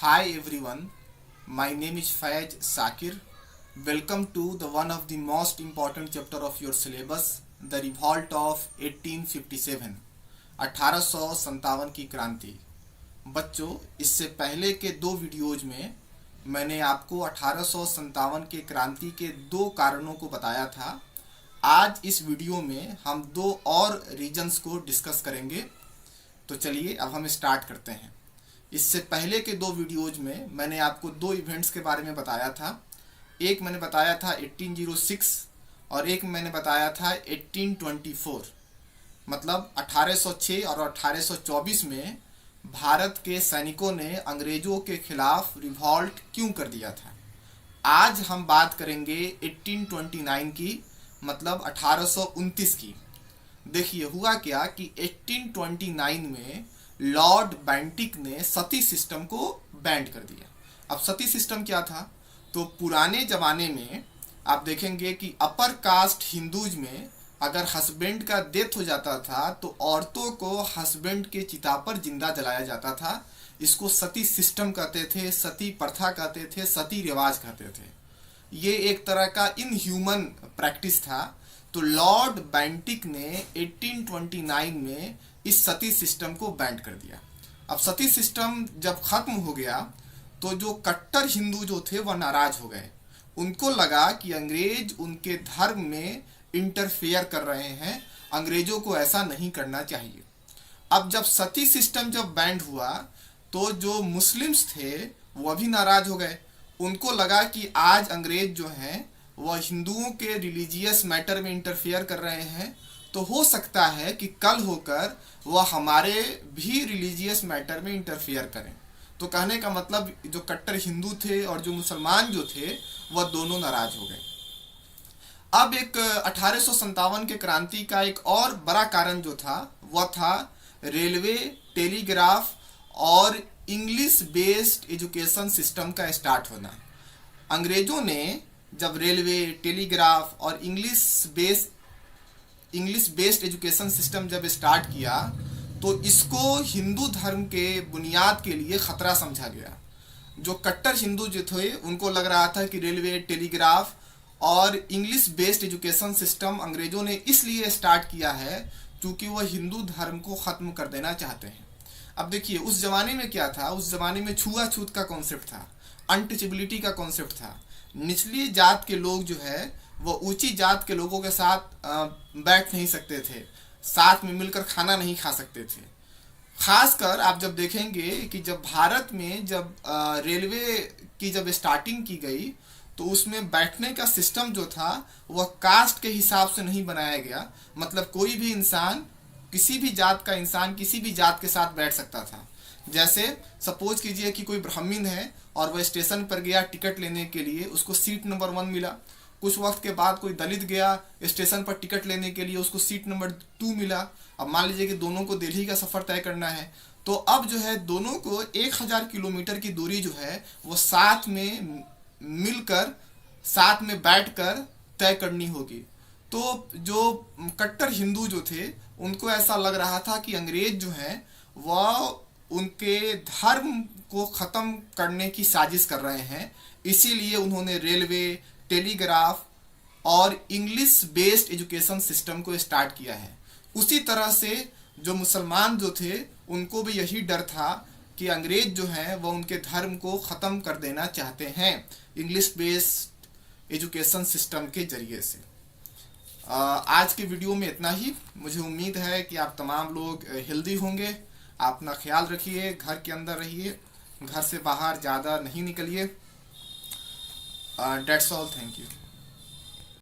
Hi everyone, my name is Faiz Sakir. Welcome to the one of the most important chapter of your syllabus, The Revolt of 1857, 1857 की क्रांति। बच्चों, इससे पहले के दो videos में मैंने आपको 1857 के क्रांति के दो कारणों को बताया था। आज इस वीडियो में हम दो और रीजन्स को डिस्कस करेंगे। तो चलिए अब हम स्टार्ट करते हैं। इससे पहले के दो वीडियोज में मैंने आपको दो इवेंट्स के बारे में बताया था। एक मैंने बताया था 1806 और एक मैंने बताया था 1824। मतलब 1806 और 1824 में भारत के सैनिकों ने अंग्रेजों के खिलाफ रिवॉल्ट क्यों कर दिया था। आज हम बात करेंगे 1829 की, मतलब 1829 की। देखिए हुआ क्या कि 1829 में लॉर्ड बेंटिक ने सती सिस्टम को बैंड कर दिया। अब सती सिस्टम क्या था? तो पुराने ज़माने में आप देखेंगे कि अपर कास्ट हिंदूज में अगर हस्बैंड का डेथ हो जाता था तो औरतों को हस्बैंड के चिता पर जिंदा जलाया जाता था। इसको सती सिस्टम कहते थे, सती प्रथा कहते थे, सती रिवाज कहते थे। ये एक तरह का इनह्यूमन प्रैक्टिस था। तो लॉर्ड बेंटिक ने 1829 में इस सती सिस्टम को बैंड कर दिया। अब सती सिस्टम जब खत्म हो गया तो जो कट्टर हिंदू जो थे वह नाराज हो गए। उनको लगा कि अंग्रेज उनके धर्म में इंटरफेयर कर रहे हैं, अंग्रेजों को ऐसा नहीं करना चाहिए। अब जब सती सिस्टम जब बैंड हुआ तो जो मुस्लिम्स थे वह भी नाराज हो गए। उनको लगा कि आज अंग्रेज जो हैं वह हिंदुओं के रिलीजियस मैटर में इंटरफेयर कर रहे हैं, तो हो सकता है कि कल होकर वह हमारे भी रिलीजियस मैटर में इंटरफेयर करें। तो कहने का मतलब जो कट्टर हिंदू थे और जो मुसलमान जो थे वह दोनों नाराज हो गए। अब एक 1857 के क्रांति का एक और बड़ा कारण जो था वह था रेलवे, टेलीग्राफ और इंग्लिश बेस्ड एजुकेशन सिस्टम का स्टार्ट होना। अंग्रेजों ने जब रेलवे, टेलीग्राफ और इंग्लिश बेस्ड एजुकेशन सिस्टम जब स्टार्ट किया तो इसको हिंदू धर्म के बुनियाद के लिए ख़तरा समझा गया। जो कट्टर हिंदू जो थे उनको लग रहा था कि रेलवे, टेलीग्राफ और इंग्लिश बेस्ड एजुकेशन सिस्टम अंग्रेज़ों ने इसलिए स्टार्ट किया है क्योंकि वह हिंदू धर्म को ख़त्म कर देना चाहते हैं। अब देखिए उस ज़माने में क्या था, उस ज़माने में छुआछूत का कॉन्सेप्ट था, अनटचेबिलिटी का कॉन्सेप्ट था। निचली जात के लोग जो है वो ऊंची जात के लोगों के साथ बैठ नहीं सकते थे, साथ में मिलकर खाना नहीं खा सकते थे। खासकर आप जब देखेंगे कि जब भारत में जब रेलवे की जब स्टार्टिंग की गई तो उसमें बैठने का सिस्टम जो था वह कास्ट के हिसाब से नहीं बनाया गया। मतलब कोई भी इंसान, किसी भी जात का इंसान किसी भी जात के साथ बैठ सकता था। जैसे सपोज कीजिए कि कोई ब्राह्मण है और वह स्टेशन पर गया टिकट लेने के लिए, उसको सीट नंबर 1 मिला। कुछ वक्त के बाद कोई दलित गया स्टेशन पर टिकट लेने के लिए, उसको सीट नंबर 2 मिला। अब मान लीजिए कि दोनों को दिल्ली का सफ़र तय करना है तो अब जो है दोनों को 1000 किलोमीटर की दूरी जो है वो साथ में मिलकर, साथ में बैठकर तय करनी होगी। तो जो कट्टर हिंदू जो थे उनको ऐसा लग रहा था कि अंग्रेज जो हैं वह उनके धर्म को ख़त्म करने की साजिश कर रहे हैं। इसीलिए उन्होंने रेलवे, टेलीग्राफ और इंग्लिश बेस्ड एजुकेशन सिस्टम को स्टार्ट किया है। उसी तरह से जो मुसलमान जो थे उनको भी यही डर था कि अंग्रेज जो हैं वह उनके धर्म को ख़त्म कर देना चाहते हैं इंग्लिश बेस्ड एजुकेशन सिस्टम के ज़रिए से। आज के वीडियो में इतना ही। मुझे उम्मीद है कि आप तमाम लोग हेल्दी होंगे। आप अपना ख्याल रखिए, घर के अंदर रहिए, घर से बाहर ज़्यादा नहीं निकलिए। That's all. Thank you.